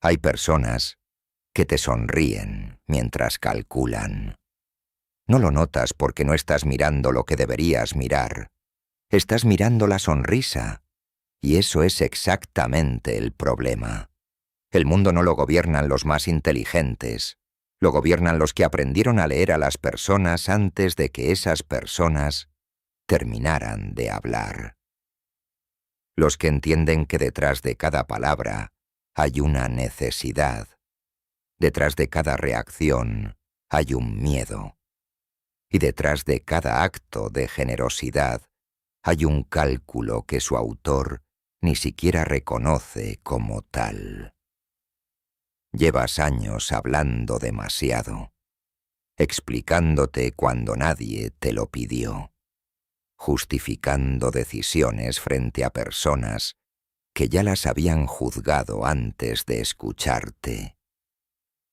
Hay personas que te sonríen mientras calculan. No lo notas porque no estás mirando lo que deberías mirar. Estás mirando la sonrisa. Y eso es exactamente el problema. El mundo no lo gobiernan los más inteligentes. Lo gobiernan los que aprendieron a leer a las personas antes de que esas personas terminaran de hablar. Los que entienden que detrás de cada palabra hay una necesidad. Detrás de cada reacción hay un miedo. Y detrás de cada acto de generosidad hay un cálculo que su autor ni siquiera reconoce como tal. Llevas años hablando demasiado, explicándote cuando nadie te lo pidió, justificando decisiones frente a personas que ya las habían juzgado antes de escucharte,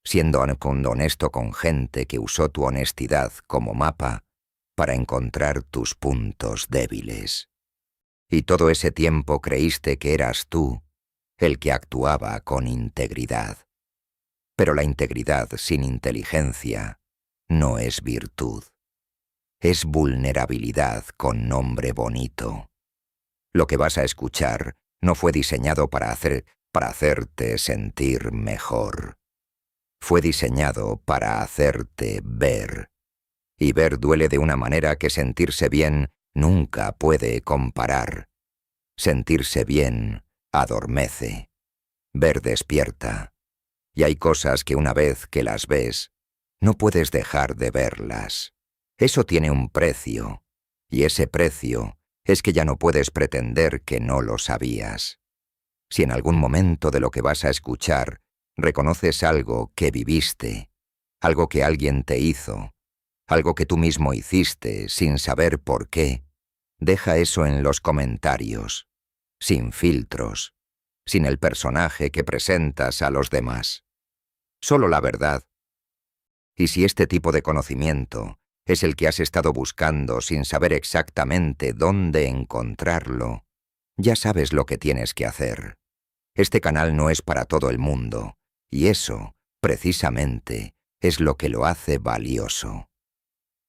siendo honesto con gente que usó tu honestidad como mapa para encontrar tus puntos débiles. Y todo ese tiempo creíste que eras tú el que actuaba con integridad. Pero la integridad sin inteligencia no es virtud. Es vulnerabilidad con nombre bonito. Lo que vas a escuchar no fue diseñado para hacerte sentir mejor. Fue diseñado para hacerte ver. Y ver duele de una manera que sentirse bien nunca puede comparar. Sentirse bien adormece. Ver despierta. Y hay cosas que una vez que las ves, no puedes dejar de verlas. Eso tiene un precio. Y ese precio es que ya no puedes pretender que no lo sabías. Si en algún momento de lo que vas a escuchar reconoces algo que viviste, algo que alguien te hizo, algo que tú mismo hiciste sin saber por qué, deja eso en los comentarios, sin filtros, sin el personaje que presentas a los demás. Solo la verdad. Y si este tipo de conocimiento es el que has estado buscando sin saber exactamente dónde encontrarlo, ya sabes lo que tienes que hacer. Este canal no es para todo el mundo, y eso, precisamente, es lo que lo hace valioso.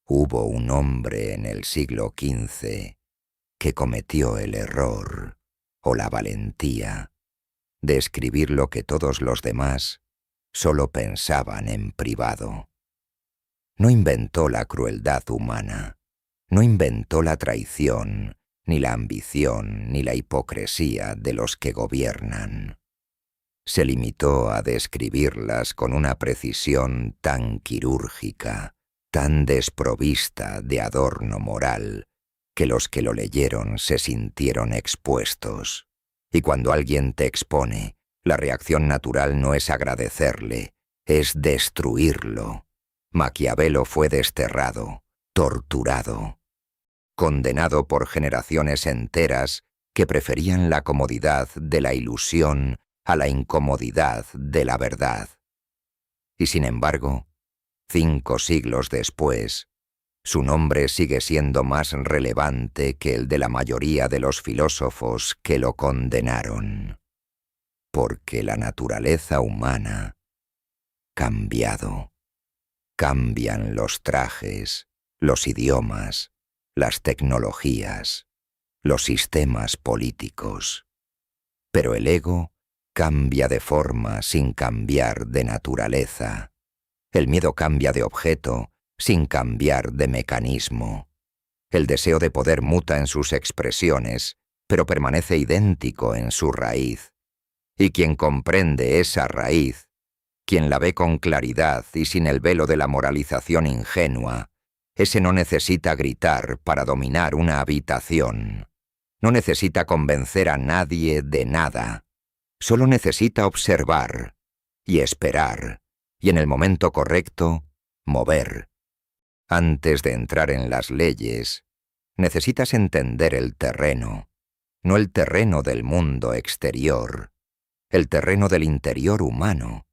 Hubo un hombre en el siglo XV que cometió el error, o la valentía, de escribir lo que todos los demás solo pensaban en privado. No inventó la crueldad humana, no inventó la traición, ni la ambición, ni la hipocresía de los que gobiernan. Se limitó a describirlas con una precisión tan quirúrgica, tan desprovista de adorno moral, que los que lo leyeron se sintieron expuestos. Y cuando alguien te expone, la reacción natural no es agradecerle, es destruirlo. Maquiavelo fue desterrado, torturado, condenado por generaciones enteras que preferían la comodidad de la ilusión a la incomodidad de la verdad. Y sin embargo, 5 siglos después, su nombre sigue siendo más relevante que el de la mayoría de los filósofos que lo condenaron. Porque la naturaleza humana ha cambiado. Cambian los trajes, los idiomas, las tecnologías, los sistemas políticos. Pero el ego cambia de forma sin cambiar de naturaleza. El miedo cambia de objeto sin cambiar de mecanismo. El deseo de poder muta en sus expresiones, pero permanece idéntico en su raíz. Y quien comprende esa raíz, quien la ve con claridad y sin el velo de la moralización ingenua, ese no necesita gritar para dominar una habitación. No necesita convencer a nadie de nada. Solo necesita observar y esperar, y en el momento correcto, mover. Antes de entrar en las leyes, necesitas entender el terreno, no el terreno del mundo exterior, el terreno del interior humano,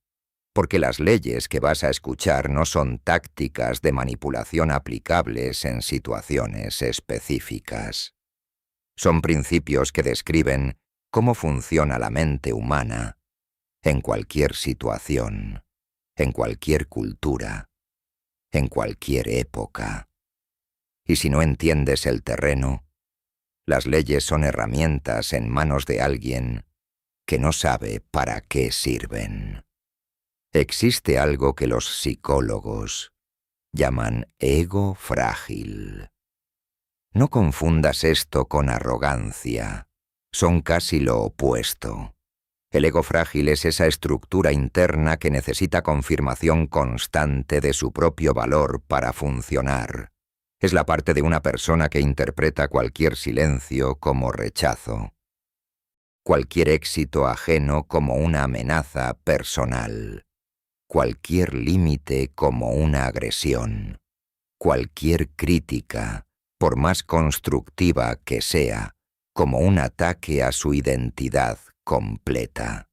porque las leyes que vas a escuchar no son tácticas de manipulación aplicables en situaciones específicas. Son principios que describen cómo funciona la mente humana, en cualquier situación, en cualquier cultura, en cualquier época. Y si no entiendes el terreno, las leyes son herramientas en manos de alguien que no sabe para qué sirven. Existe algo que los psicólogos llaman ego frágil. No confundas esto con arrogancia. Son casi lo opuesto. El ego frágil es esa estructura interna que necesita confirmación constante de su propio valor para funcionar. Es la parte de una persona que interpreta cualquier silencio como rechazo, cualquier éxito ajeno como una amenaza personal, cualquier límite como una agresión, cualquier crítica, por más constructiva que sea, como un ataque a su identidad completa.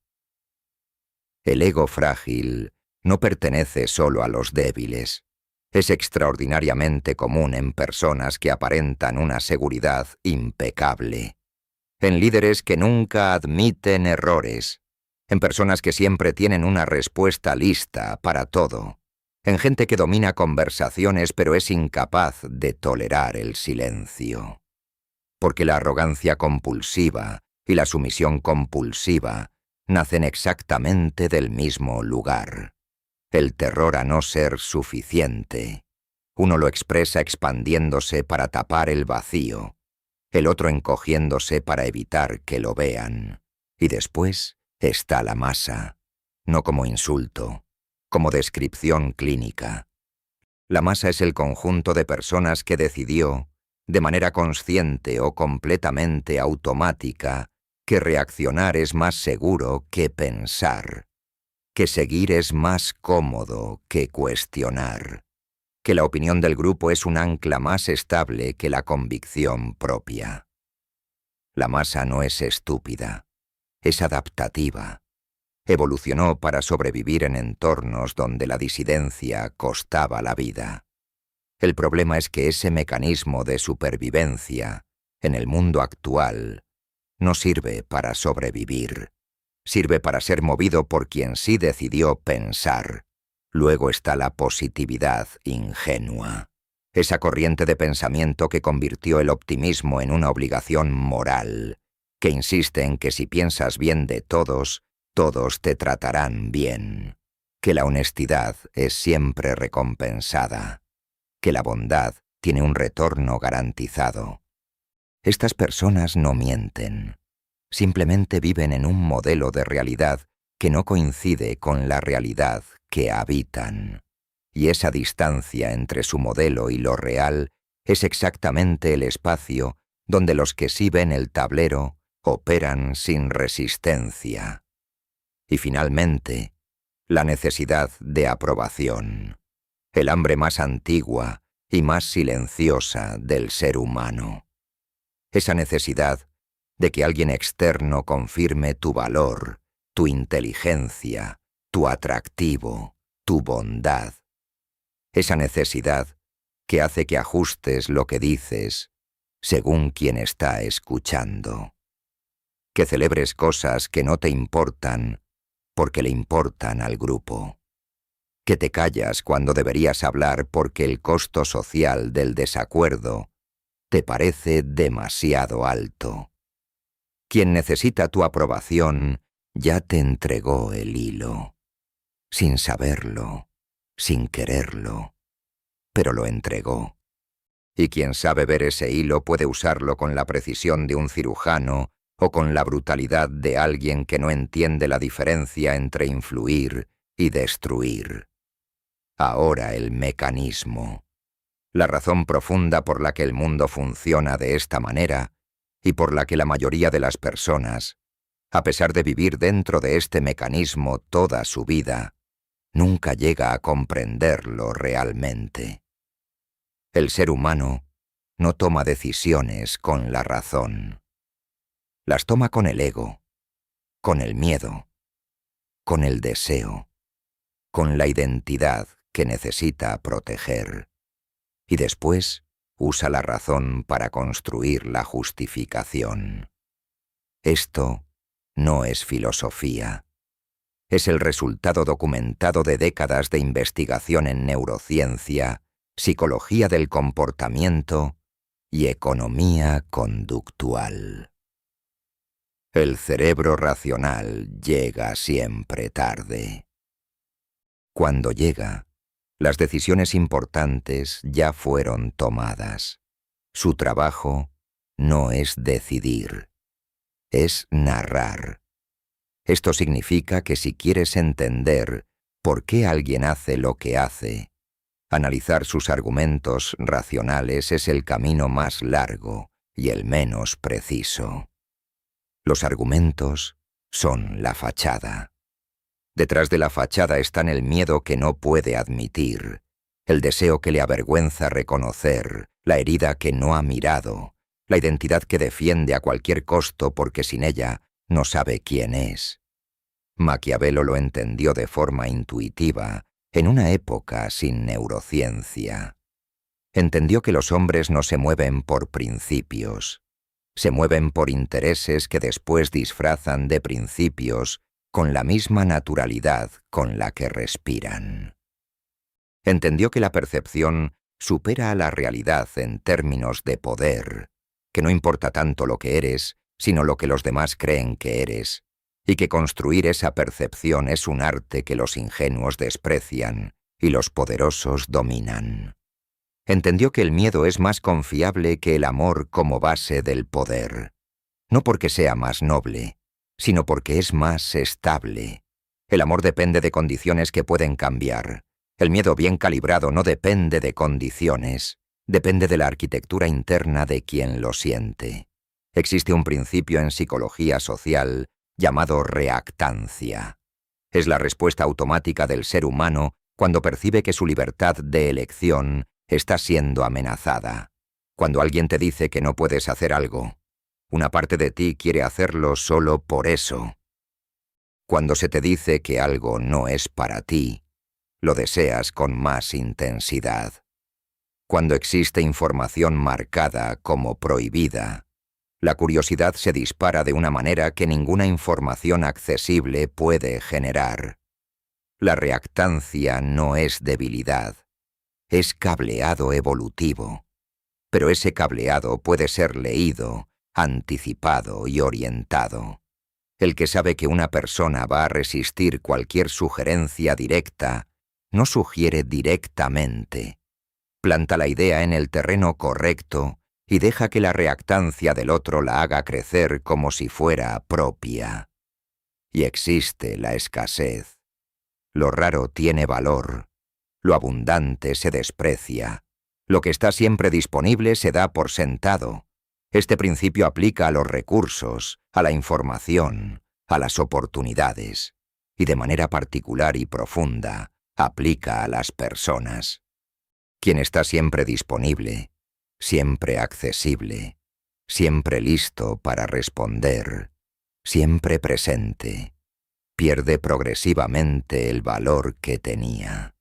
El ego frágil no pertenece solo a los débiles. Es extraordinariamente común en personas que aparentan una seguridad impecable, en líderes que nunca admiten errores, en personas que siempre tienen una respuesta lista para todo, en gente que domina conversaciones pero es incapaz de tolerar el silencio. Porque la arrogancia compulsiva y la sumisión compulsiva nacen exactamente del mismo lugar. El terror a no ser suficiente. Uno lo expresa expandiéndose para tapar el vacío, el otro encogiéndose para evitar que lo vean. Y después está la masa, no como insulto, como descripción clínica. La masa es el conjunto de personas que decidió, de manera consciente o completamente automática, que reaccionar es más seguro que pensar, que seguir es más cómodo que cuestionar, que la opinión del grupo es un ancla más estable que la convicción propia. La masa no es estúpida, es adaptativa. Evolucionó para sobrevivir en entornos donde la disidencia costaba la vida. El problema es que ese mecanismo de supervivencia, en el mundo actual, no sirve para sobrevivir. Sirve para ser movido por quien sí decidió pensar. Luego está la positividad ingenua. Esa corriente de pensamiento que convirtió el optimismo en una obligación moral, que insiste en que si piensas bien de todos, todos te tratarán bien. Que la honestidad es siempre recompensada. Que la bondad tiene un retorno garantizado. Estas personas no mienten. Simplemente viven en un modelo de realidad que no coincide con la realidad que habitan. Y esa distancia entre su modelo y lo real es exactamente el espacio donde los que sí ven el tablero operan sin resistencia. Y finalmente, la necesidad de aprobación, el hambre más antigua y más silenciosa del ser humano. Esa necesidad de que alguien externo confirme tu valor, tu inteligencia, tu atractivo, tu bondad. Esa necesidad que hace que ajustes lo que dices según quien está escuchando. Que celebres cosas que no te importan porque le importan al grupo. Que te callas cuando deberías hablar porque el costo social del desacuerdo te parece demasiado alto. Quien necesita tu aprobación ya te entregó el hilo, sin saberlo, sin quererlo, pero lo entregó. Y quien sabe ver ese hilo puede usarlo con la precisión de un cirujano o con la brutalidad de alguien que no entiende la diferencia entre influir y destruir. Ahora el mecanismo, la razón profunda por la que el mundo funciona de esta manera y por la que la mayoría de las personas, a pesar de vivir dentro de este mecanismo toda su vida, nunca llega a comprenderlo realmente. El ser humano no toma decisiones con la razón. Las toma con el ego, con el miedo, con el deseo, con la identidad que necesita proteger. Y después usa la razón para construir la justificación. Esto no es filosofía, Es el resultado documentado de décadas de investigación en neurociencia, psicología del comportamiento y economía conductual. El cerebro racional llega siempre tarde. Cuando llega, las decisiones importantes ya fueron tomadas. Su trabajo no es decidir, es narrar. Esto significa que si quieres entender por qué alguien hace lo que hace, analizar sus argumentos racionales es el camino más largo y el menos preciso. Los argumentos son la fachada. Detrás de la fachada están el miedo que no puede admitir, el deseo que le avergüenza reconocer, la herida que no ha mirado, la identidad que defiende a cualquier costo porque sin ella no sabe quién es. Maquiavelo lo entendió de forma intuitiva, en una época sin neurociencia. Entendió que los hombres no se mueven por principios, se mueven por intereses que después disfrazan de principios con la misma naturalidad con la que respiran. Entendió que la percepción supera a la realidad en términos de poder, que no importa tanto lo que eres, sino lo que los demás creen que eres, y que construir esa percepción es un arte que los ingenuos desprecian y los poderosos dominan. Entendió que el miedo es más confiable que el amor como base del poder, no porque sea más noble, sino porque es más estable. El amor depende de condiciones que pueden cambiar. El miedo bien calibrado no depende de condiciones, depende de la arquitectura interna de quien lo siente. Existe un principio en psicología social llamado reactancia. Es la respuesta automática del ser humano cuando percibe que su libertad de elección está siendo amenazada. Cuando alguien te dice que no puedes hacer algo, una parte de ti quiere hacerlo solo por eso. Cuando se te dice que algo no es para ti, lo deseas con más intensidad. Cuando existe información marcada como prohibida, la curiosidad se dispara de una manera que ninguna información accesible puede generar. La reactancia no es debilidad, es cableado evolutivo, pero ese cableado puede ser leído, anticipado y orientado. El que sabe que una persona va a resistir cualquier sugerencia directa, no sugiere directamente. Planta la idea en el terreno correcto y deja que la reactancia del otro la haga crecer como si fuera propia. Y existe la escasez. Lo raro tiene valor. Lo abundante se desprecia. Lo que está siempre disponible se da por sentado. Este principio aplica a los recursos, a la información, a las oportunidades, y de manera particular y profunda, aplica a las personas. Quien está siempre disponible, siempre accesible, siempre listo para responder, siempre presente, pierde progresivamente el valor que tenía.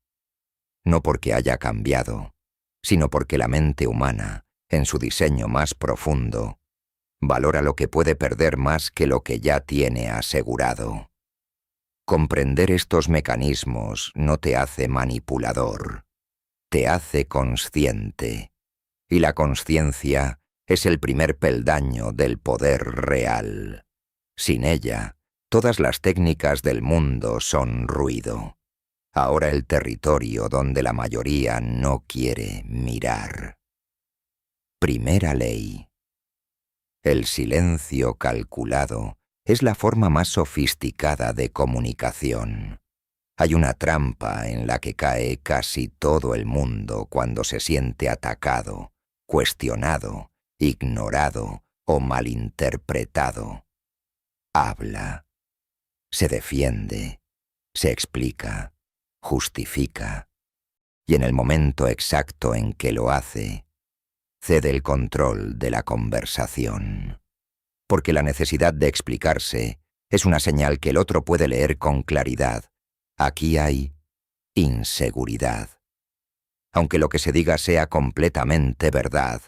No porque haya cambiado, sino porque la mente humana, en su diseño más profundo, valora lo que puede perder más que lo que ya tiene asegurado. Comprender estos mecanismos no te hace manipulador, te hace consciente, y la consciencia es el primer peldaño del poder real. Sin ella, todas las técnicas del mundo son ruido. Ahora el territorio donde la mayoría no quiere mirar. Primera ley. El silencio calculado es la forma más sofisticada de comunicación. Hay una trampa en la que cae casi todo el mundo cuando se siente atacado, cuestionado, ignorado o malinterpretado. Habla, se defiende, se explica, justifica, y en el momento exacto en que lo hace, cede el control de la conversación. Porque la necesidad de explicarse es una señal que el otro puede leer con claridad. Aquí hay inseguridad. Aunque lo que se diga sea completamente verdad,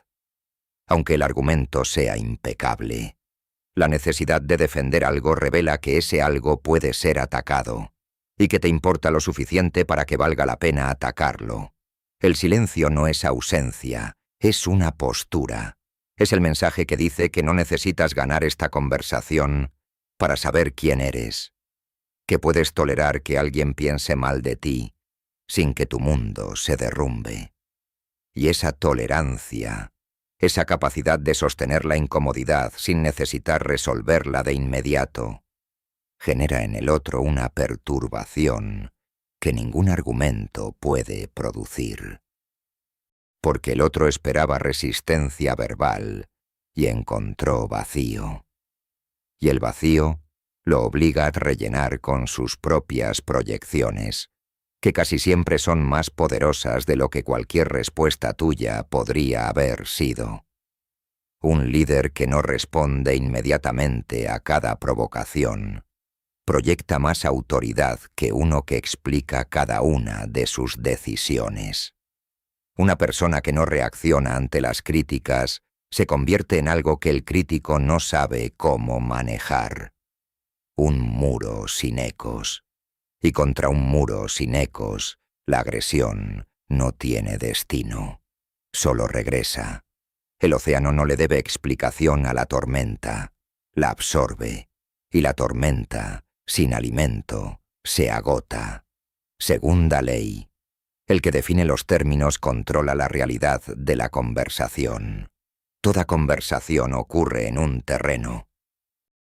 aunque el argumento sea impecable, la necesidad de defender algo revela que ese algo puede ser atacado. y que te importa lo suficiente para que valga la pena atacarlo. El silencio no es ausencia, es una postura. Es el mensaje que dice que no necesitas ganar esta conversación para saber quién eres, que puedes tolerar que alguien piense mal de ti sin que tu mundo se derrumbe. Y esa tolerancia, esa capacidad de sostener la incomodidad sin necesitar resolverla de inmediato, genera en el otro una perturbación que ningún argumento puede producir. Porque el otro esperaba resistencia verbal y encontró vacío. Y el vacío lo obliga a rellenar con sus propias proyecciones, que casi siempre son más poderosas de lo que cualquier respuesta tuya podría haber sido. Un líder que no responde inmediatamente a cada provocación proyecta más autoridad que uno que explica cada una de sus decisiones. Una persona que no reacciona ante las críticas se convierte en algo que el crítico no sabe cómo manejar. Un muro sin ecos. Y contra un muro sin ecos, la agresión no tiene destino. Solo regresa. El océano no le debe explicación a la tormenta. La absorbe. Y la tormenta, sin alimento, se agota. Segunda ley. El que define los términos controla la realidad de la conversación. Toda conversación ocurre en un terreno.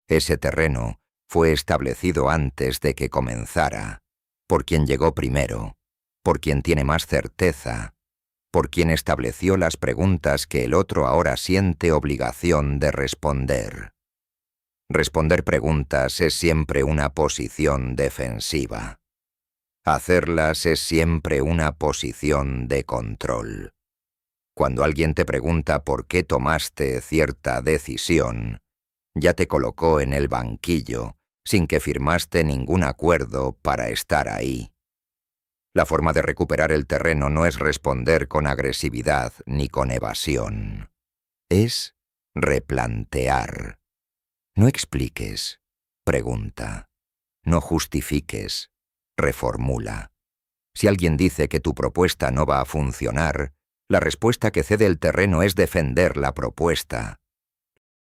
Ese terreno fue establecido antes de que comenzara, por quien llegó primero, por quien tiene más certeza, por quien estableció las preguntas que el otro ahora siente obligación de responder. Responder preguntas es siempre una posición defensiva. Hacerlas es siempre una posición de control. Cuando alguien te pregunta por qué tomaste cierta decisión, ya te colocó en el banquillo sin que firmaste ningún acuerdo para estar ahí. La forma de recuperar el terreno no es responder con agresividad ni con evasión. Es replantear. No expliques, pregunta. No justifiques, reformula. Si alguien dice que tu propuesta no va a funcionar, la respuesta que cede el terreno es defender la propuesta.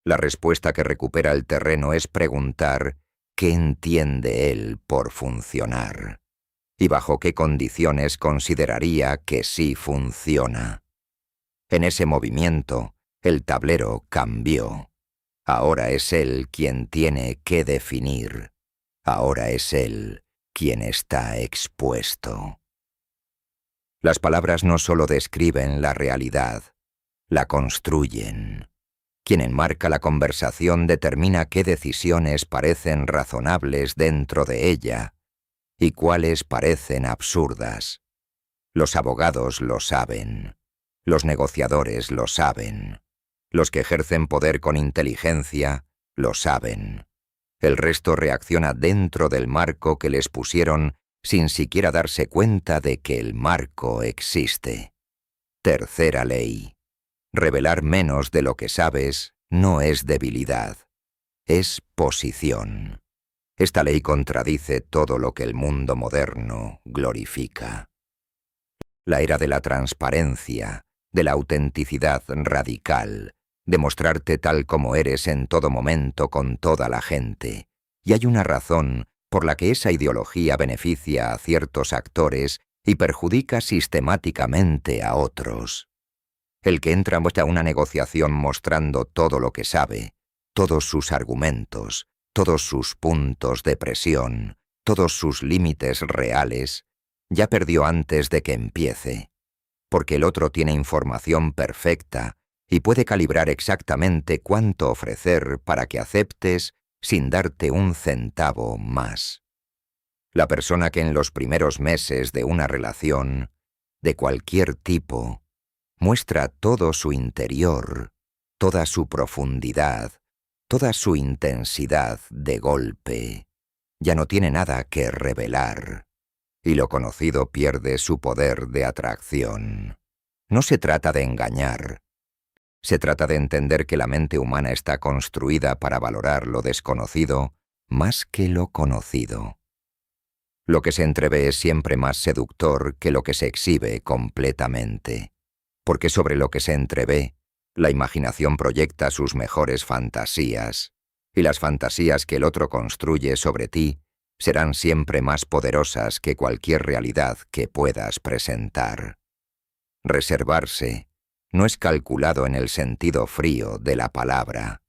La respuesta que recupera el terreno es preguntar qué entiende él por funcionar y bajo qué condiciones consideraría que sí funciona. En ese movimiento, el tablero cambió. Ahora es él quien tiene que definir. Ahora es él quien está expuesto. Las palabras no solo describen la realidad, la construyen. Quien enmarca la conversación determina qué decisiones parecen razonables dentro de ella y cuáles parecen absurdas. Los abogados lo saben. Los negociadores lo saben. Los que ejercen poder con inteligencia lo saben. El resto reacciona dentro del marco que les pusieron sin siquiera darse cuenta de que el marco existe. Tercera ley. Revelar menos de lo que sabes no es debilidad, es posición. Esta ley contradice todo lo que el mundo moderno glorifica. La era de la transparencia, de la autenticidad radical, de mostrarte tal como eres en todo momento con toda la gente. Y hay una razón por la que esa ideología beneficia a ciertos actores y perjudica sistemáticamente a otros. El que entra a una negociación mostrando todo lo que sabe, todos sus argumentos, todos sus puntos de presión, todos sus límites reales, ya perdió antes de que empiece, porque el otro tiene información perfecta y puede calibrar exactamente cuánto ofrecer para que aceptes sin darte un centavo más. La persona que en los primeros meses de una relación, de cualquier tipo, muestra todo su interior, toda su profundidad, toda su intensidad de golpe, ya no tiene nada que revelar, y lo conocido pierde su poder de atracción. No se trata de engañar. Se trata de entender que la mente humana está construida para valorar lo desconocido más que lo conocido. Lo que se entrevé es siempre más seductor que lo que se exhibe completamente, porque sobre lo que se entrevé, la imaginación proyecta sus mejores fantasías, y las fantasías que el otro construye sobre ti serán siempre más poderosas que cualquier realidad que puedas presentar. Reservarse no es calculado en el sentido frío de la palabra.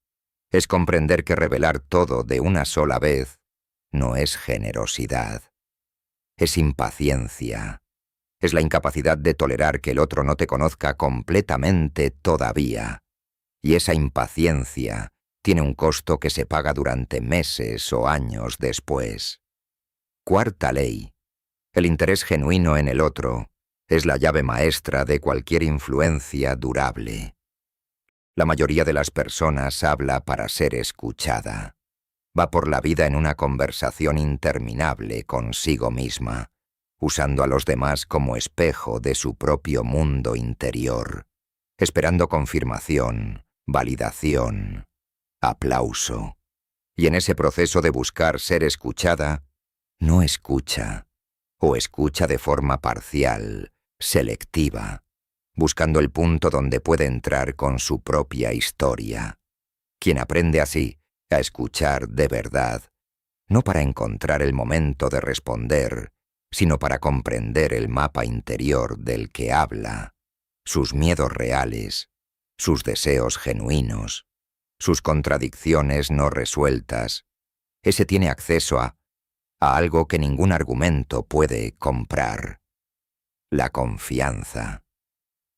Es comprender que revelar todo de una sola vez no es generosidad. Es impaciencia. Es la incapacidad de tolerar que el otro no te conozca completamente todavía. Y esa impaciencia tiene un costo que se paga durante meses o años después. Cuarta ley. El interés genuino en el otro es la llave maestra de cualquier influencia durable. La mayoría de las personas habla para ser escuchada. Va por la vida en una conversación interminable consigo misma, usando a los demás como espejo de su propio mundo interior, esperando confirmación, validación, aplauso. Y en ese proceso de buscar ser escuchada, no escucha, o escucha de forma parcial, selectiva, buscando el punto donde puede entrar con su propia historia. Quien aprende así a escuchar de verdad, no para encontrar el momento de responder, sino para comprender el mapa interior del que habla, sus miedos reales, sus deseos genuinos, sus contradicciones no resueltas, ese tiene acceso a algo que ningún argumento puede comprar: la confianza.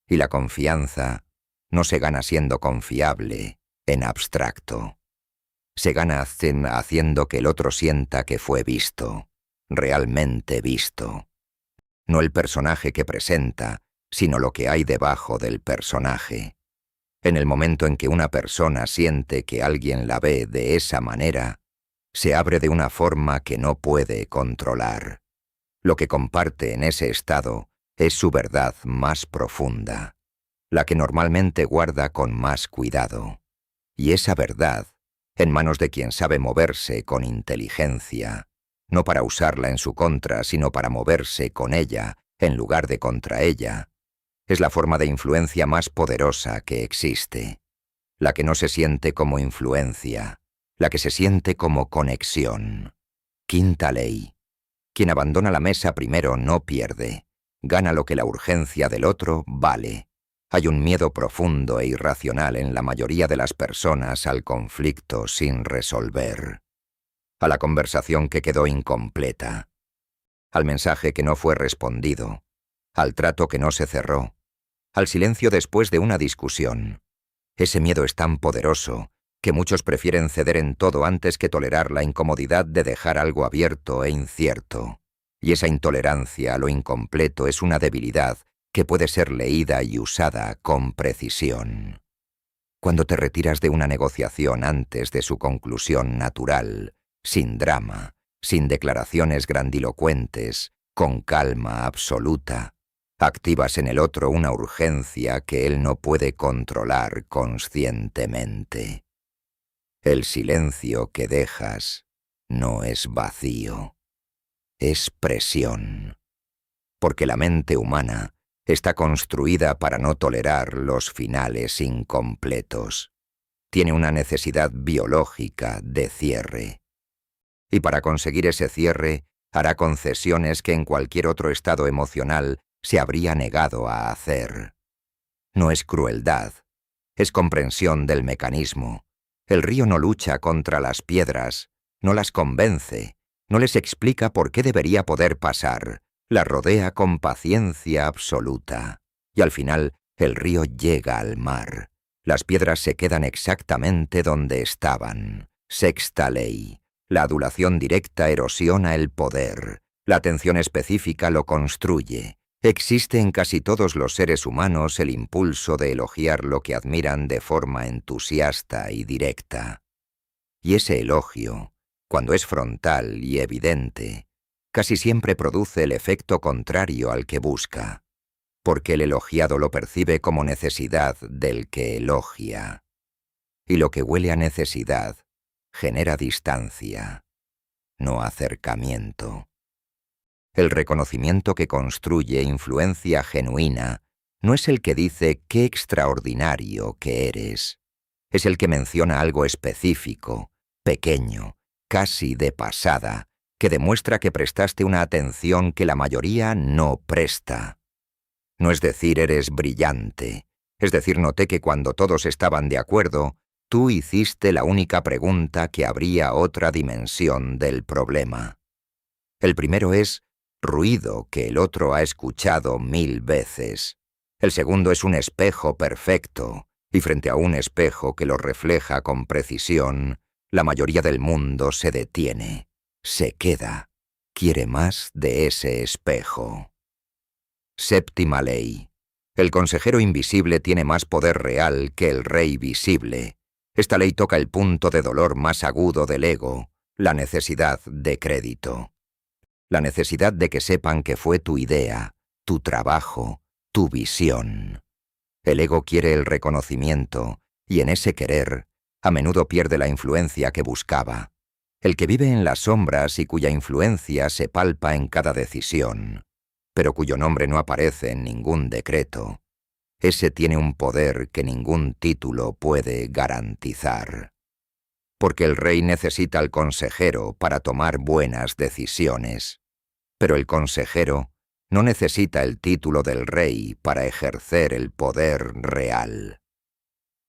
Y la confianza no se gana siendo confiable en abstracto. Se gana haciendo que el otro sienta que fue visto, realmente visto. No el personaje que presenta, sino lo que hay debajo del personaje. En el momento en que una persona siente que alguien la ve de esa manera, se abre de una forma que no puede controlar. Lo que comparte en ese estado es su verdad más profunda, la que normalmente guarda con más cuidado. Y esa verdad, en manos de quien sabe moverse con inteligencia, no para usarla en su contra, sino para moverse con ella en lugar de contra ella, es la forma de influencia más poderosa que existe, la que no se siente como influencia, la que se siente como conexión. Quinta ley. Quien abandona la mesa primero no pierde, gana lo que la urgencia del otro vale. Hay un miedo profundo e irracional en la mayoría de las personas al conflicto sin resolver, a la conversación que quedó incompleta, al mensaje que no fue respondido, al trato que no se cerró, al silencio después de una discusión. Ese miedo es tan poderoso que muchos prefieren ceder en todo antes que tolerar la incomodidad de dejar algo abierto e incierto. Y esa intolerancia a lo incompleto es una debilidad que puede ser leída y usada con precisión. Cuando te retiras de una negociación antes de su conclusión natural, sin drama, sin declaraciones grandilocuentes, con calma absoluta, activas en el otro una urgencia que él no puede controlar conscientemente. El silencio que dejas no es vacío, es presión, porque la mente humana está construida para no tolerar los finales incompletos. Tiene una necesidad biológica de cierre. Y para conseguir ese cierre, hará concesiones que en cualquier otro estado emocional se habría negado a hacer. No es crueldad, es comprensión del mecanismo. El río no lucha contra las piedras, no las convence, no les explica por qué debería poder pasar. La rodea con paciencia absoluta. Y al final, el río llega al mar. Las piedras se quedan exactamente donde estaban. Sexta ley. La adulación directa erosiona el poder. La atención específica lo construye. Existe en casi todos los seres humanos el impulso de elogiar lo que admiran de forma entusiasta y directa. Y ese elogio, cuando es frontal y evidente, casi siempre produce el efecto contrario al que busca, porque el elogiado lo percibe como necesidad del que elogia. Y lo que huele a necesidad genera distancia, no acercamiento. El reconocimiento que construye influencia genuina no es el que dice qué extraordinario que eres. Es el que menciona algo específico, pequeño, casi de pasada, que demuestra que prestaste una atención que la mayoría no presta. No es decir eres brillante, es decir noté que cuando todos estaban de acuerdo, tú hiciste la única pregunta que abría otra dimensión del problema. El primero es ruido que el otro ha escuchado 1000 veces. El segundo es un espejo perfecto, y frente a un espejo que lo refleja con precisión, la mayoría del mundo se detiene, se queda, quiere más de ese espejo. Séptima ley. El consejero invisible tiene más poder real que el rey visible. Esta ley toca el punto de dolor más agudo del ego, la necesidad de crédito. La necesidad de que sepan que fue tu idea, tu trabajo, tu visión. El ego quiere el reconocimiento, y en ese querer, a menudo pierde la influencia que buscaba. El que vive en las sombras y cuya influencia se palpa en cada decisión, pero cuyo nombre no aparece en ningún decreto, ese tiene un poder que ningún título puede garantizar. Porque el rey necesita al consejero para tomar buenas decisiones, pero el consejero no necesita el título del rey para ejercer el poder real.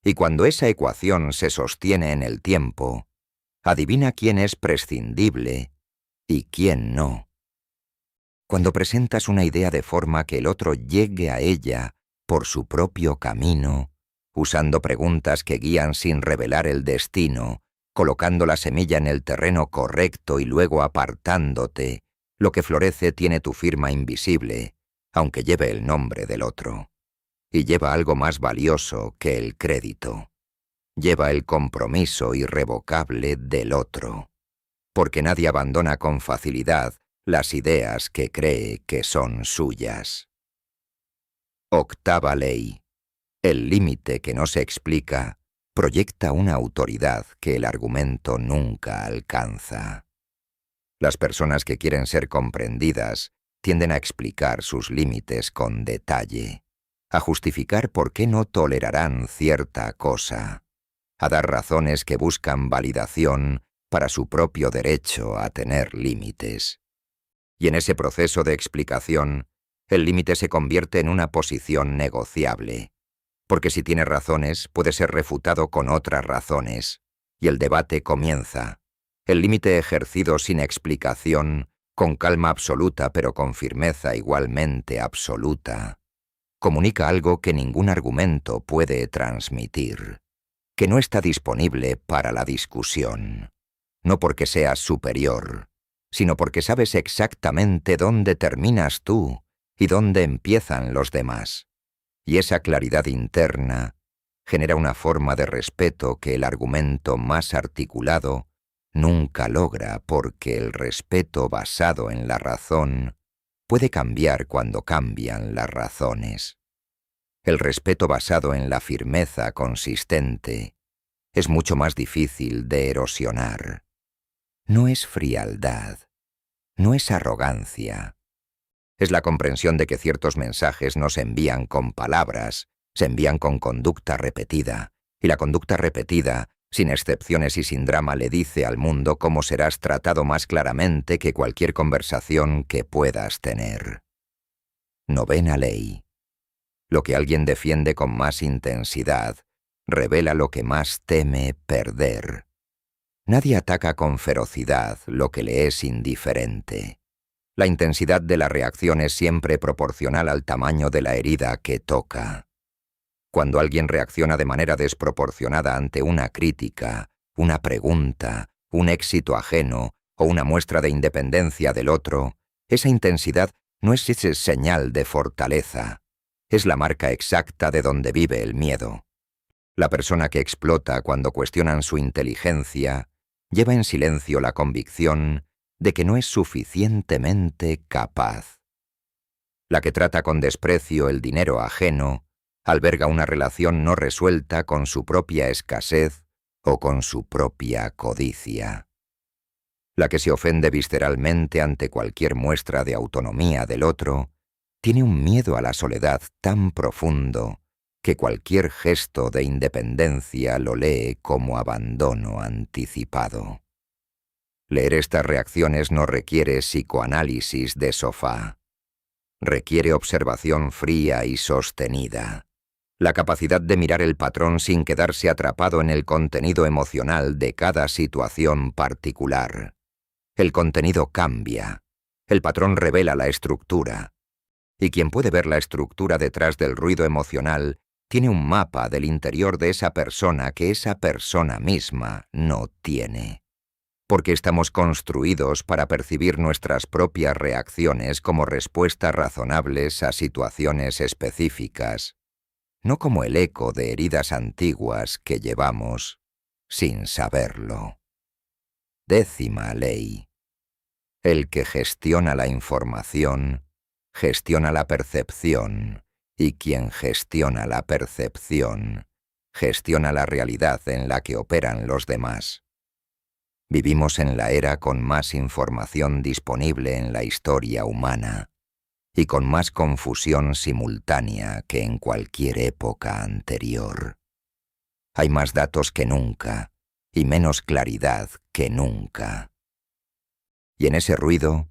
Y cuando esa ecuación se sostiene en el tiempo, adivina quién es prescindible y quién no. Cuando presentas una idea de forma que el otro llegue a ella por su propio camino, usando preguntas que guían sin revelar el destino, colocando la semilla en el terreno correcto y luego apartándote, lo que florece tiene tu firma invisible, aunque lleve el nombre del otro. Y lleva algo más valioso que el crédito. Lleva el compromiso irrevocable del otro. Porque nadie abandona con facilidad las ideas que cree que son suyas. Octava ley. El límite que no se explica proyecta una autoridad que el argumento nunca alcanza. Las personas que quieren ser comprendidas tienden a explicar sus límites con detalle, a justificar por qué no tolerarán cierta cosa, a dar razones que buscan validación para su propio derecho a tener límites. Y en ese proceso de explicación, el límite se convierte en una posición negociable, porque si tiene razones puede ser refutado con otras razones, y el debate comienza. El límite ejercido sin explicación, con calma absoluta pero con firmeza igualmente absoluta, comunica algo que ningún argumento puede transmitir, que no está disponible para la discusión, no porque seas superior, sino porque sabes exactamente dónde terminas tú y dónde empiezan los demás. Y esa claridad interna genera una forma de respeto que el argumento más articulado nunca logra, porque el respeto basado en la razón puede cambiar cuando cambian las razones. El respeto basado en la firmeza consistente es mucho más difícil de erosionar. No es frialdad, no es arrogancia. Es la comprensión de que ciertos mensajes no se envían con palabras, se envían con conducta repetida, y la conducta repetida, sin excepciones y sin drama, le dice al mundo cómo serás tratado más claramente que cualquier conversación que puedas tener. Novena ley. Lo que alguien defiende con más intensidad revela lo que más teme perder. Nadie ataca con ferocidad lo que le es indiferente. La intensidad de la reacción es siempre proporcional al tamaño de la herida que toca. Cuando alguien reacciona de manera desproporcionada ante una crítica, una pregunta, un éxito ajeno o una muestra de independencia del otro, esa intensidad no es ese señal de fortaleza, es la marca exacta de donde vive el miedo. La persona que explota cuando cuestionan su inteligencia lleva en silencio la convicción de que no es suficientemente capaz. La que trata con desprecio el dinero ajeno alberga una relación no resuelta con su propia escasez o con su propia codicia. La que se ofende visceralmente ante cualquier muestra de autonomía del otro, tiene un miedo a la soledad tan profundo que cualquier gesto de independencia lo lee como abandono anticipado. Leer estas reacciones no requiere psicoanálisis de sofá. Requiere observación fría y sostenida. La capacidad de mirar el patrón sin quedarse atrapado en el contenido emocional de cada situación particular. El contenido cambia. El patrón revela la estructura. Y quien puede ver la estructura detrás del ruido emocional tiene un mapa del interior de esa persona que esa persona misma no tiene. Porque estamos construidos para percibir nuestras propias reacciones como respuestas razonables a situaciones específicas, no como el eco de heridas antiguas que llevamos sin saberlo. 10ª ley. El que gestiona la información, gestiona la percepción, y quien gestiona la percepción, gestiona la realidad en la que operan los demás. Vivimos en la era con más información disponible en la historia humana y con más confusión simultánea que en cualquier época anterior. Hay más datos que nunca y menos claridad que nunca. Y en ese ruido,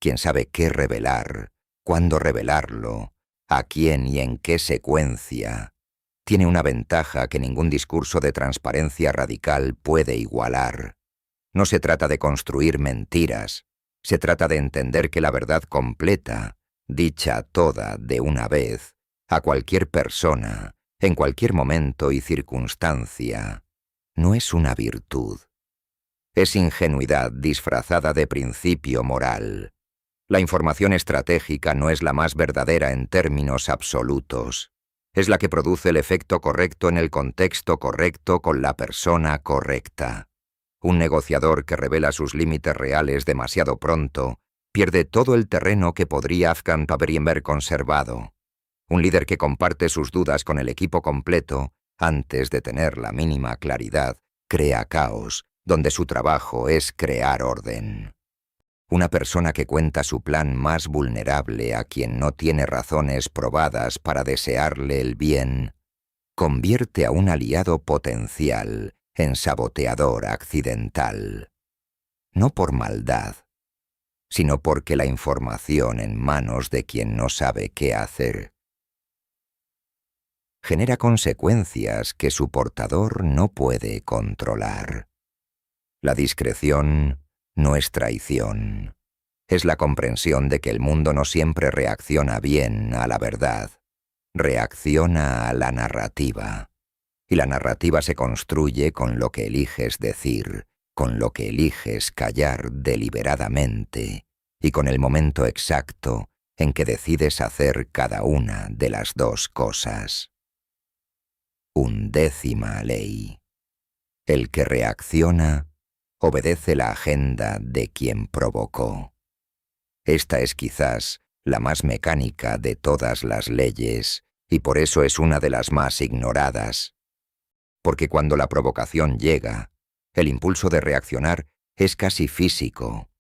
quien sabe qué revelar, cuándo revelarlo, a quién y en qué secuencia, tiene una ventaja que ningún discurso de transparencia radical puede igualar. No se trata de construir mentiras, se trata de entender que la verdad completa, dicha toda de una vez, a cualquier persona, en cualquier momento y circunstancia, no es una virtud. Es ingenuidad disfrazada de principio moral. La información estratégica no es la más verdadera en términos absolutos. Es la que produce el efecto correcto en el contexto correcto con la persona correcta. Un negociador que revela sus límites reales demasiado pronto pierde todo el terreno que podría Afkan haber conservado. Un líder que comparte sus dudas con el equipo completo, antes de tener la mínima claridad, crea caos, donde su trabajo es crear orden. Una persona que cuenta su plan más vulnerable a quien no tiene razones probadas para desearle el bien, convierte a un aliado potencial en saboteador accidental. No por maldad, sino porque la información en manos de quien no sabe qué hacer genera consecuencias que su portador no puede controlar. La discreción no es traición. Es la comprensión de que el mundo no siempre reacciona bien a la verdad. Reacciona a la narrativa. Y la narrativa se construye con lo que eliges decir, con lo que eliges callar deliberadamente y con el momento exacto en que decides hacer cada una de las dos cosas. 11ª ley. El que reacciona obedece la agenda de quien provocó. Esta es quizás la más mecánica de todas las leyes y por eso es una de las más ignoradas. Porque cuando la provocación llega, el impulso de reaccionar es casi físico.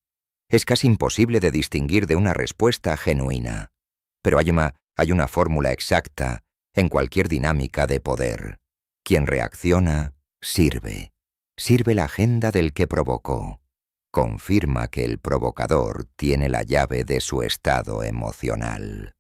Es casi imposible de distinguir de una respuesta genuina. Pero hay una fórmula exacta en cualquier dinámica de poder. Quien reacciona, sirve. Sirve la agenda del que provocó. Confirma que el provocador tiene la llave de su estado emocional.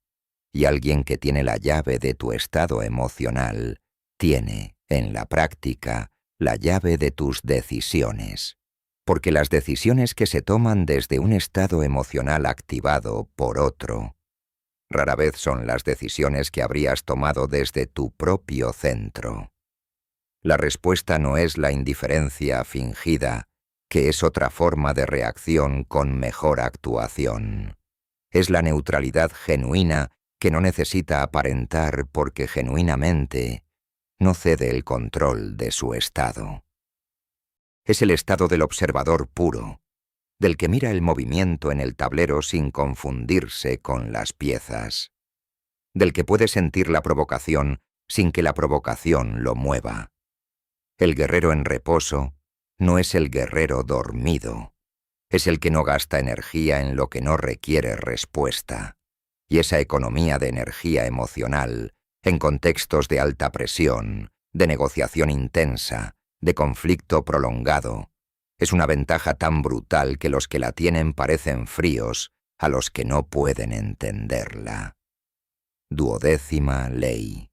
Y alguien que tiene la llave de tu estado emocional tiene, en la práctica, la llave de tus decisiones. Porque las decisiones que se toman desde un estado emocional activado por otro, rara vez son las decisiones que habrías tomado desde tu propio centro. La respuesta no es la indiferencia fingida, que es otra forma de reacción con mejor actuación. Es la neutralidad genuina que no necesita aparentar porque genuinamente no cede el control de su estado. Es el estado del observador puro, del que mira el movimiento en el tablero sin confundirse con las piezas, del que puede sentir la provocación sin que la provocación lo mueva. El guerrero en reposo no es el guerrero dormido, Es el que no gasta energía en lo que no requiere respuesta. Y esa economía de energía emocional, en contextos de alta presión, de negociación intensa, de conflicto prolongado, es una ventaja tan brutal que los que la tienen parecen fríos a los que no pueden entenderla. 12ª ley.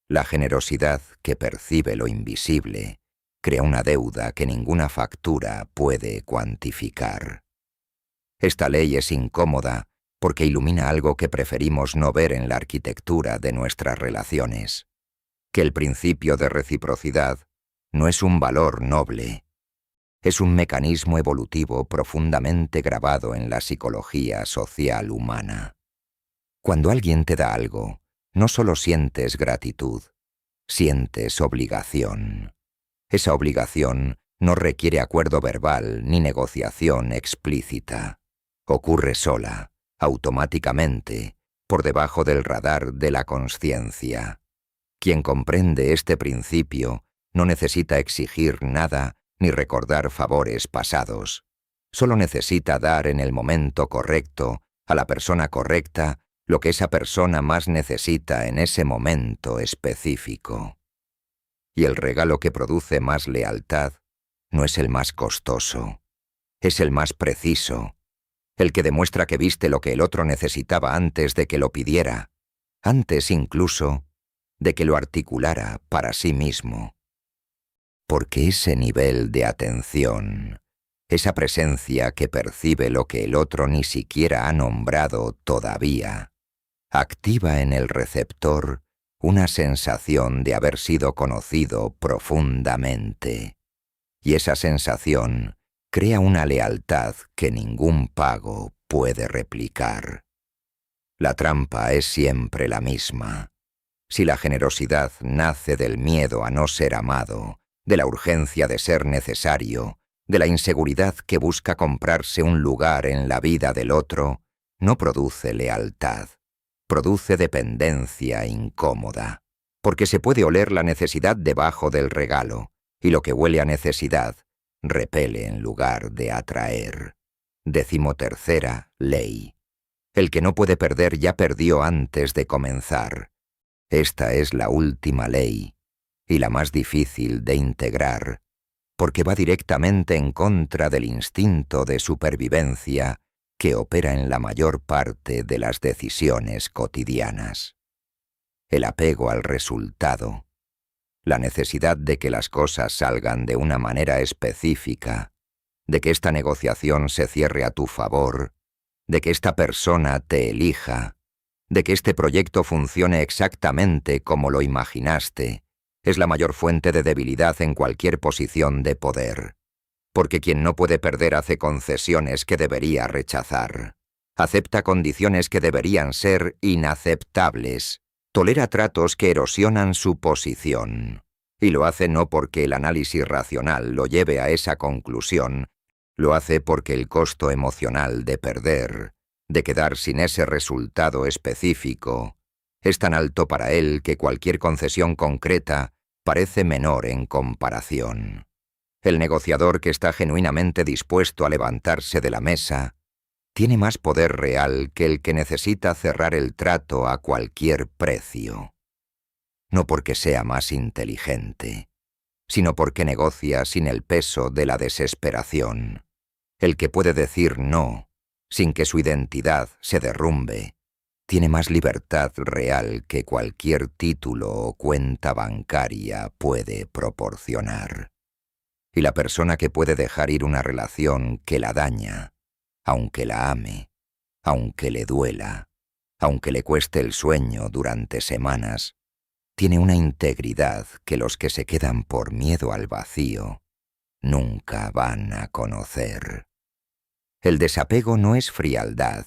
La generosidad que percibe lo invisible crea una deuda que ninguna factura puede cuantificar. Esta ley es incómoda porque ilumina algo que preferimos no ver en la arquitectura de nuestras relaciones, que el principio de reciprocidad no es un valor noble, es un mecanismo evolutivo profundamente grabado en la psicología social humana. Cuando alguien te da algo, no solo sientes gratitud, sientes obligación. Esa obligación no requiere acuerdo verbal ni negociación explícita. Ocurre sola, automáticamente, por debajo del radar de la consciencia. Quien comprende este principio no necesita exigir nada ni recordar favores pasados. Solo necesita dar en el momento correcto, a la persona correcta, lo que esa persona más necesita en ese momento específico. Y el regalo que produce más lealtad no es el más costoso, es el más preciso, el que demuestra que viste lo que el otro necesitaba antes de que lo pidiera, antes incluso de que lo articulara para sí mismo. Porque ese nivel de atención, esa presencia que percibe lo que el otro ni siquiera ha nombrado todavía, activa en el receptor una sensación de haber sido conocido profundamente. Y esa sensación crea una lealtad que ningún pago puede replicar. La trampa es siempre la misma. Si la generosidad nace del miedo a no ser amado, de la urgencia de ser necesario, de la inseguridad que busca comprarse un lugar en la vida del otro, no produce lealtad, produce dependencia incómoda, porque se puede oler la necesidad debajo del regalo, y lo que huele a necesidad repele en lugar de atraer. 13ª ley. El que no puede perder ya perdió antes de comenzar. Esta es la última ley, y la más difícil de integrar, porque va directamente en contra del instinto de supervivencia que opera en la mayor parte de las decisiones cotidianas. El apego al resultado, la necesidad de que las cosas salgan de una manera específica, de que esta negociación se cierre a tu favor, de que esta persona te elija, de que este proyecto funcione exactamente como lo imaginaste, es la mayor fuente de debilidad en cualquier posición de poder. Porque quien no puede perder hace concesiones que debería rechazar, acepta condiciones que deberían ser inaceptables, tolera tratos que erosionan su posición, y lo hace no porque el análisis racional lo lleve a esa conclusión, lo hace porque el costo emocional de perder, de quedar sin ese resultado específico, es tan alto para él que cualquier concesión concreta parece menor en comparación. El negociador que está genuinamente dispuesto a levantarse de la mesa tiene más poder real que el que necesita cerrar el trato a cualquier precio. No porque sea más inteligente, sino porque negocia sin el peso de la desesperación. El que puede decir no, sin que su identidad se derrumbe, tiene más libertad real que cualquier título o cuenta bancaria puede proporcionar. Y la persona que puede dejar ir una relación que la daña, aunque la ame, aunque le duela, aunque le cueste el sueño durante semanas, tiene una integridad que los que se quedan por miedo al vacío nunca van a conocer. El desapego no es frialdad,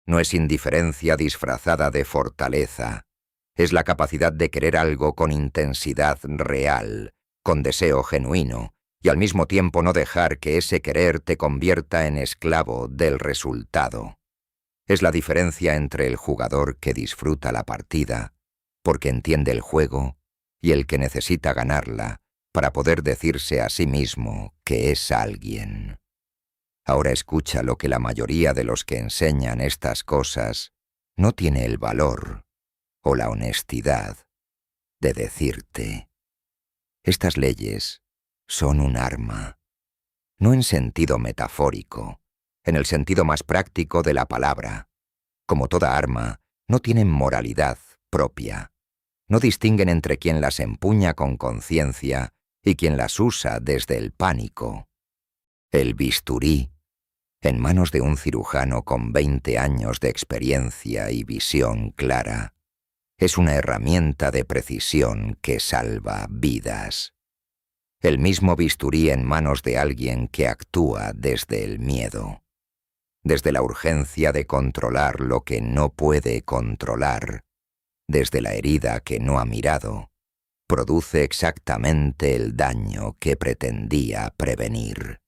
no es indiferencia disfrazada de fortaleza, es la capacidad de querer algo con intensidad real, con deseo genuino, y al mismo tiempo no dejar que ese querer te convierta en esclavo del resultado. Es la diferencia entre el jugador que disfruta la partida, porque entiende el juego, y el que necesita ganarla para poder decirse a sí mismo que es alguien. Ahora escucha lo que la mayoría de los que enseñan estas cosas no tiene el valor o la honestidad de decirte. Estas leyes son un arma, no en sentido metafórico, en el sentido más práctico de la palabra. Como toda arma, no tienen moralidad propia. No distinguen entre quien las empuña con conciencia y quien las usa desde el pánico. El bisturí, en manos de un cirujano con 20 años de experiencia y visión clara, es una herramienta de precisión que salva vidas. El mismo bisturí en manos de alguien que actúa desde el miedo, desde la urgencia de controlar lo que no puede controlar, desde la herida que no ha mirado, produce exactamente el daño que pretendía prevenir,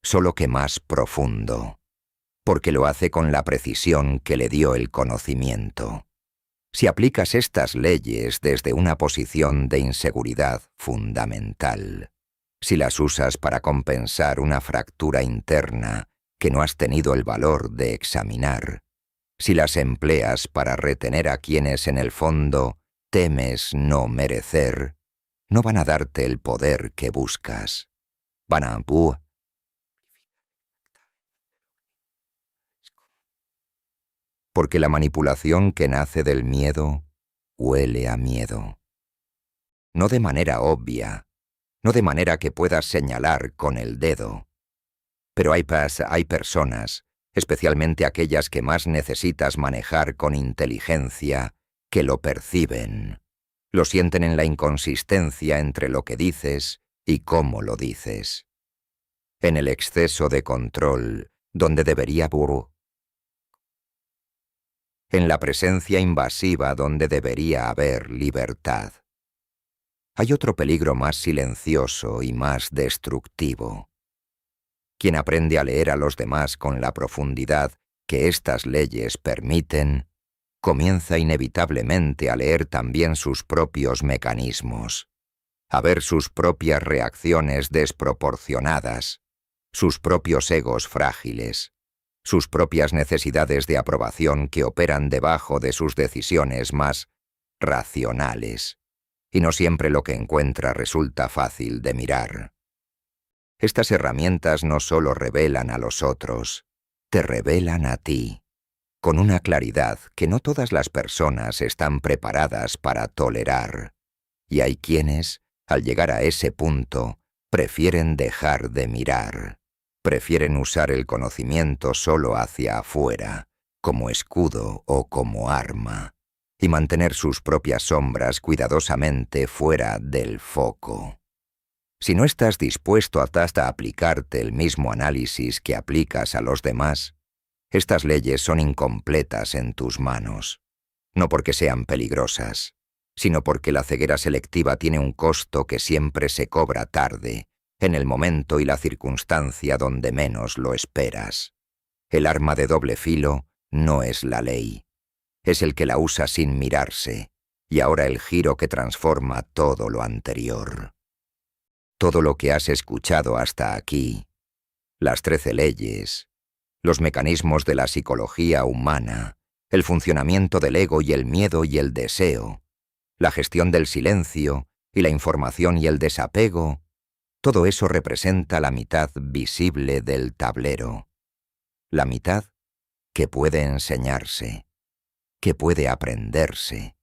solo que más profundo, porque lo hace con la precisión que le dio el conocimiento. Si aplicas estas leyes desde una posición de inseguridad fundamental, si las usas para compensar una fractura interna que no has tenido el valor de examinar, si las empleas para retener a quienes en el fondo temes no merecer, no van a darte el poder que buscas. Van a porque la manipulación que nace del miedo huele a miedo. No de manera obvia, no de manera que puedas señalar con el dedo. Pero hay personas, especialmente aquellas que más necesitas manejar con inteligencia, que lo perciben. Lo sienten en la inconsistencia entre lo que dices y cómo lo dices. En el exceso de control, donde debería en la presencia invasiva donde debería haber libertad. Hay otro peligro más silencioso y más destructivo. Quien aprende a leer a los demás con la profundidad que estas leyes permiten, comienza inevitablemente a leer también sus propios mecanismos, a ver sus propias reacciones desproporcionadas, sus propios egos frágiles, sus propias necesidades de aprobación que operan debajo de sus decisiones más racionales, y no siempre lo que encuentra resulta fácil de mirar. Estas herramientas no solo revelan a los otros, te revelan a ti, con una claridad que no todas las personas están preparadas para tolerar, y hay quienes, al llegar a ese punto, prefieren dejar de mirar. Prefieren usar el conocimiento solo hacia afuera, como escudo o como arma, y mantener sus propias sombras cuidadosamente fuera del foco. Si no estás dispuesto hasta a aplicarte el mismo análisis que aplicas a los demás, estas leyes son incompletas en tus manos, no porque sean peligrosas, sino porque la ceguera selectiva tiene un costo que siempre se cobra tarde, en el momento y la circunstancia donde menos lo esperas. El arma de doble filo no es la ley, es el que la usa sin mirarse, y ahora el giro que transforma todo lo anterior. Todo lo que has escuchado hasta aquí, las 13 leyes, los mecanismos de la psicología humana, el funcionamiento del ego y el miedo y el deseo, la gestión del silencio y la información y el desapego, todo eso representa la mitad visible del tablero, la mitad que puede enseñarse, que puede aprenderse,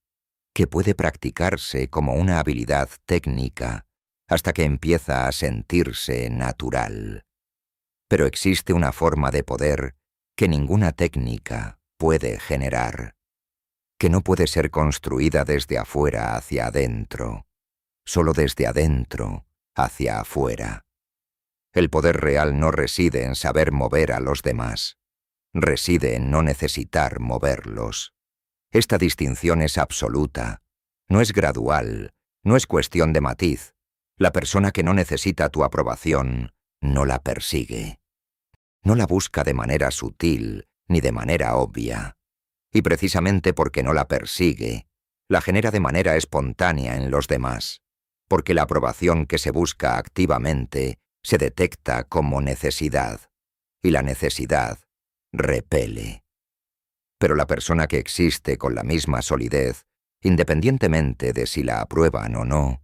que puede practicarse como una habilidad técnica hasta que empieza a sentirse natural. Pero existe una forma de poder que ninguna técnica puede generar, que no puede ser construida desde afuera hacia adentro, solo desde adentro hacia afuera. El poder real no reside en saber mover a los demás, reside en no necesitar moverlos. Esta distinción es absoluta, no es gradual, no es cuestión de matiz. La persona que no necesita tu aprobación no la persigue, no la busca de manera sutil ni de manera obvia, y precisamente porque no la persigue, la genera de manera espontánea en los demás, porque la aprobación que se busca activamente se detecta como necesidad. y la necesidad repele. Pero la persona que existe con la misma solidez, independientemente de si la aprueban o no,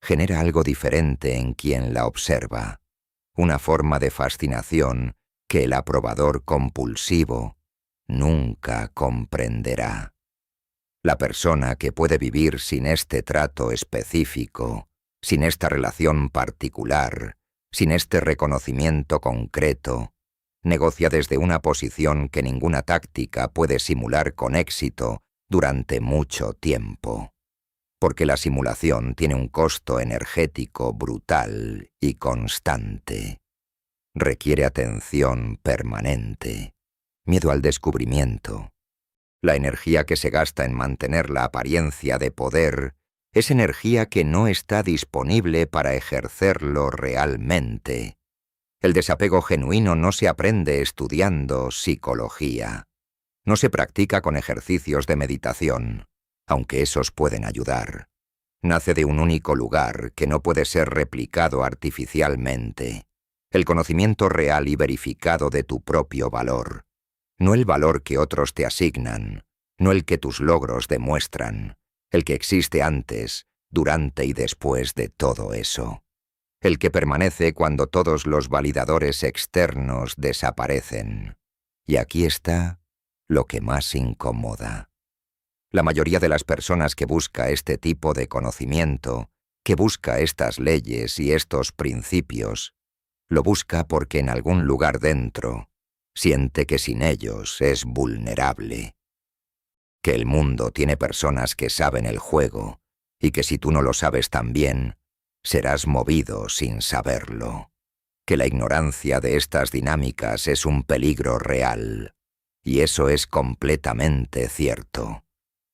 genera algo diferente en quien la observa, una forma de fascinación que el aprobador compulsivo nunca comprenderá. La persona que puede vivir sin este trato específico, sin esta relación particular, sin este reconocimiento concreto, negocia desde una posición que ninguna táctica puede simular con éxito durante mucho tiempo, porque la simulación tiene un costo energético brutal y constante. Requiere atención permanente, miedo al descubrimiento. La energía que se gasta en mantener la apariencia de poder es energía que no está disponible para ejercerlo realmente. El desapego genuino no se aprende estudiando psicología. No se practica con ejercicios de meditación, aunque esos pueden ayudar. Nace de un único lugar que no puede ser replicado artificialmente. El conocimiento real y verificado de tu propio valor. No el valor que otros te asignan, no el que tus logros demuestran, el que existe antes, durante y después de todo eso. El que permanece cuando todos los validadores externos desaparecen. Y aquí está lo que más incomoda. La mayoría de las personas que busca este tipo de conocimiento, que busca estas leyes y estos principios, lo busca porque en algún lugar dentro siente que sin ellos es vulnerable. Que el mundo tiene personas que saben el juego y que si tú no lo sabes también, serás movido sin saberlo. Que la ignorancia de estas dinámicas es un peligro real. Y eso es completamente cierto.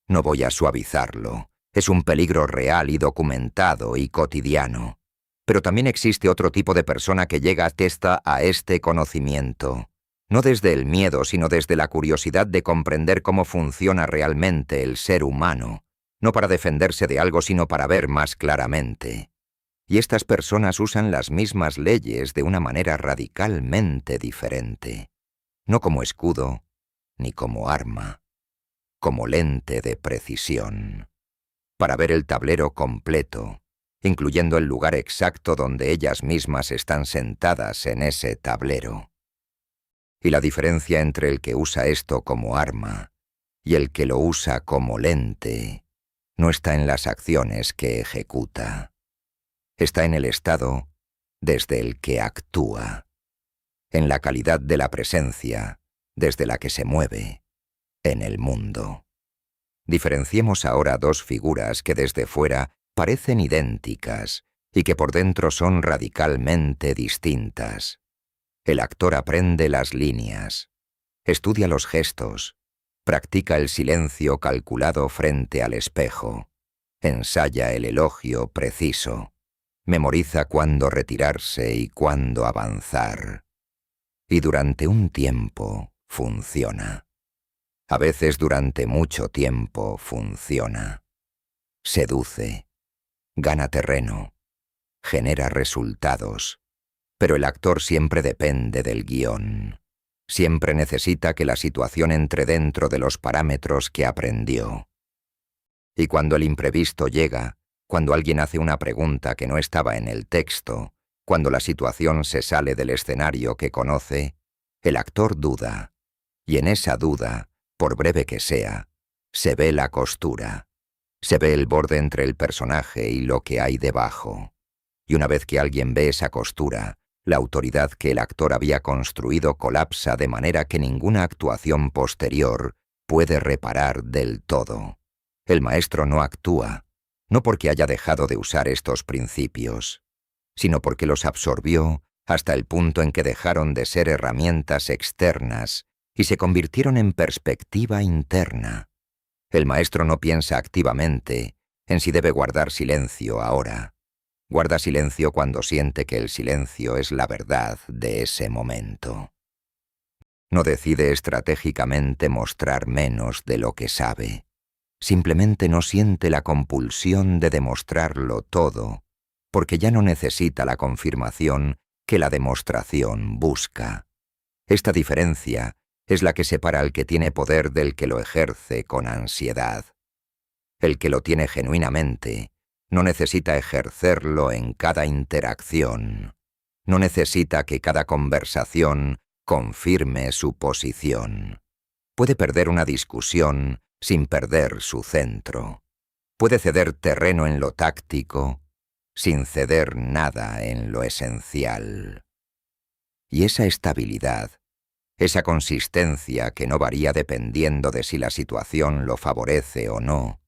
No voy a suavizarlo. Es un peligro real y documentado y cotidiano. Pero también existe otro tipo de persona que llega a este conocimiento. No desde el miedo, sino desde la curiosidad de comprender cómo funciona realmente el ser humano. No para defenderse de algo, sino para ver más claramente. Y estas personas usan las mismas leyes de una manera radicalmente diferente. No como escudo, ni como arma. Como lente de precisión. Para ver el tablero completo, incluyendo el lugar exacto donde ellas mismas están sentadas en ese tablero. Y la diferencia entre el que usa esto como arma y el que lo usa como lente no está en las acciones que ejecuta. Está en el estado desde el que actúa, en la calidad de la presencia desde la que se mueve, en el mundo. Diferenciemos ahora dos figuras que desde fuera parecen idénticas y que por dentro son radicalmente distintas. El actor aprende las líneas, estudia los gestos, practica el silencio calculado frente al espejo, ensaya el elogio preciso, memoriza cuándo retirarse y cuándo avanzar. Y durante un tiempo funciona. A veces durante mucho tiempo funciona. Seduce, gana terreno, genera resultados. Pero el actor siempre depende del guión. Siempre necesita que la situación entre dentro de los parámetros que aprendió. Y cuando el imprevisto llega, cuando alguien hace una pregunta que no estaba en el texto, cuando la situación se sale del escenario que conoce, el actor duda. Y en esa duda, por breve que sea, se ve la costura. Se ve el borde entre el personaje y lo que hay debajo. Y una vez que alguien ve esa costura, la autoridad que el actor había construido colapsa de manera que ninguna actuación posterior puede reparar del todo. El maestro no actúa, no porque haya dejado de usar estos principios, sino porque los absorbió hasta el punto en que dejaron de ser herramientas externas y se convirtieron en perspectiva interna. El maestro no piensa activamente en si debe guardar silencio ahora. Guarda silencio cuando siente que el silencio es la verdad de ese momento. No decide estratégicamente mostrar menos de lo que sabe. Simplemente no siente la compulsión de demostrarlo todo, porque ya no necesita la confirmación que la demostración busca. Esta diferencia es la que separa al que tiene poder del que lo ejerce con ansiedad. El que lo tiene genuinamente no necesita ejercerlo en cada interacción. No necesita que cada conversación confirme su posición. Puede perder una discusión sin perder su centro. Puede ceder terreno en lo táctico sin ceder nada en lo esencial. Y esa estabilidad, esa consistencia que no varía dependiendo de si la situación lo favorece o no,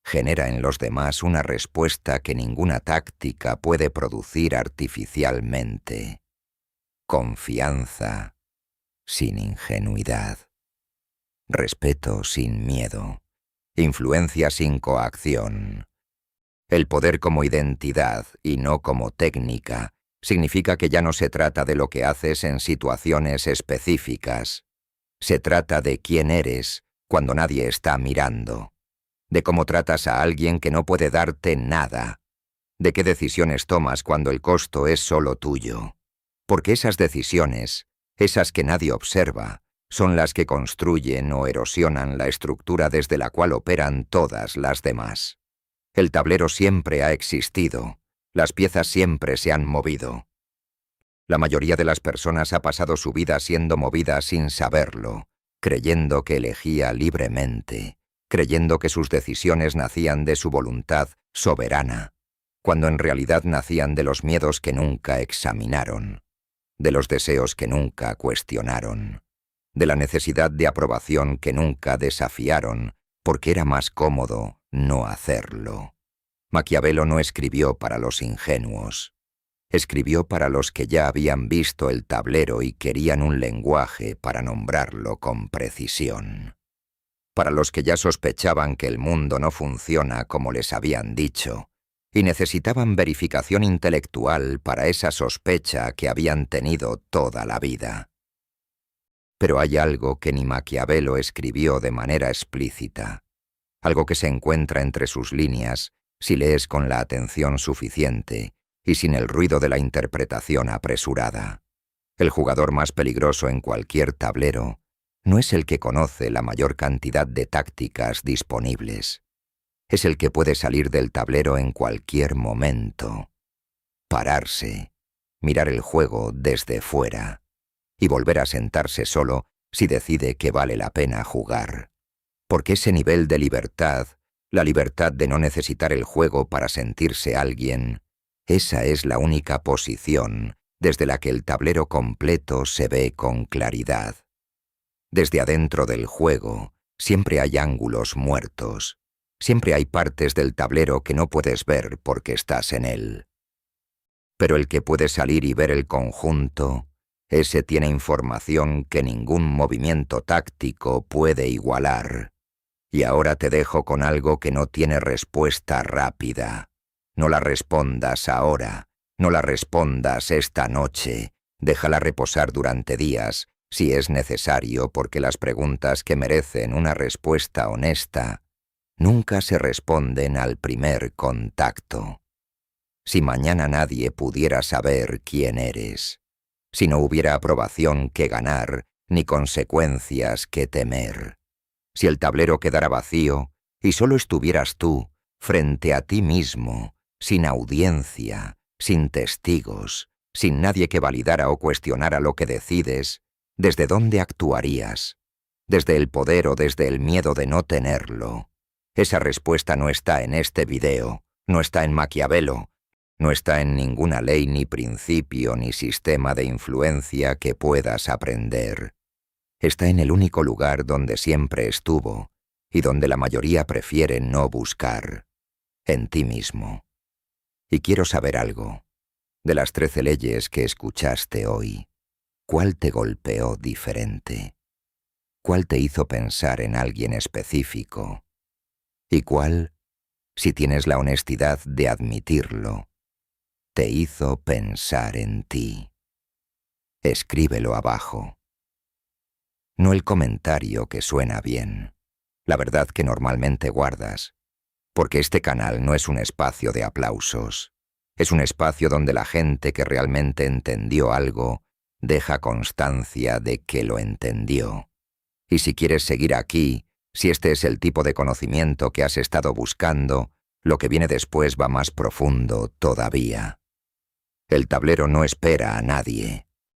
genera en los demás una respuesta que ninguna táctica puede producir artificialmente. Confianza sin ingenuidad. Respeto sin miedo. Influencia sin coacción. El poder como identidad y no como técnica significa que ya no se trata de lo que haces en situaciones específicas. Se trata de quién eres cuando nadie está mirando, de cómo tratas a alguien que no puede darte nada, de qué decisiones tomas cuando el costo es solo tuyo. Porque esas decisiones, esas que nadie observa, son las que construyen o erosionan la estructura desde la cual operan todas las demás. El tablero siempre ha existido, las piezas siempre se han movido. La mayoría de las personas ha pasado su vida siendo movida sin saberlo, creyendo que elegía libremente, creyendo que sus decisiones nacían de su voluntad soberana, cuando en realidad nacían de los miedos que nunca examinaron, de los deseos que nunca cuestionaron, de la necesidad de aprobación que nunca desafiaron, porque era más cómodo no hacerlo. Maquiavelo no escribió para los ingenuos. Escribió para los que ya habían visto el tablero y querían un lenguaje para nombrarlo con precisión. Para los que ya sospechaban que el mundo no funciona como les habían dicho, y necesitaban verificación intelectual para esa sospecha que habían tenido toda la vida. Pero hay algo que ni Maquiavelo escribió de manera explícita, algo que se encuentra entre sus líneas si lees con la atención suficiente y sin el ruido de la interpretación apresurada. El jugador más peligroso en cualquier tablero no es el que conoce la mayor cantidad de tácticas disponibles. Es el que puede salir del tablero en cualquier momento, pararse, mirar el juego desde fuera y volver a sentarse solo si decide que vale la pena jugar. Porque ese nivel de libertad, la libertad de no necesitar el juego para sentirse alguien, esa es la única posición desde la que el tablero completo se ve con claridad. Desde adentro del juego siempre hay ángulos muertos, siempre hay partes del tablero que no puedes ver porque estás en él. Pero el que puede salir y ver el conjunto, ese tiene información que ningún movimiento táctico puede igualar. Y ahora te dejo con algo que no tiene respuesta rápida. No la respondas ahora, no la respondas esta noche. Déjala reposar durante días, si es necesario, porque las preguntas que merecen una respuesta honesta nunca se responden al primer contacto. Si mañana nadie pudiera saber quién eres, si no hubiera aprobación que ganar, ni consecuencias que temer, si el tablero quedara vacío y solo estuvieras tú, frente a ti mismo, sin audiencia, sin testigos, sin nadie que validara o cuestionara lo que decides, ¿desde dónde actuarías? ¿Desde el poder o desde el miedo de no tenerlo? Esa respuesta no está en este video, no está en Maquiavelo, no está en ninguna ley ni principio ni sistema de influencia que puedas aprender. Está en el único lugar donde siempre estuvo y donde la mayoría prefiere no buscar, en ti mismo. Y quiero saber algo. De las 13 leyes que escuchaste hoy, ¿cuál te golpeó diferente? ¿Cuál te hizo pensar en alguien específico? ¿Y cuál, si tienes la honestidad de admitirlo, te hizo pensar en ti? Escríbelo abajo. No el comentario que suena bien, la verdad que normalmente guardas, porque este canal no es un espacio de aplausos, es un espacio donde la gente que realmente entendió algo deja constancia de que lo entendió. Y si quieres seguir aquí, si este es el tipo de conocimiento que has estado buscando, lo que viene después va más profundo todavía. El tablero no espera a nadie.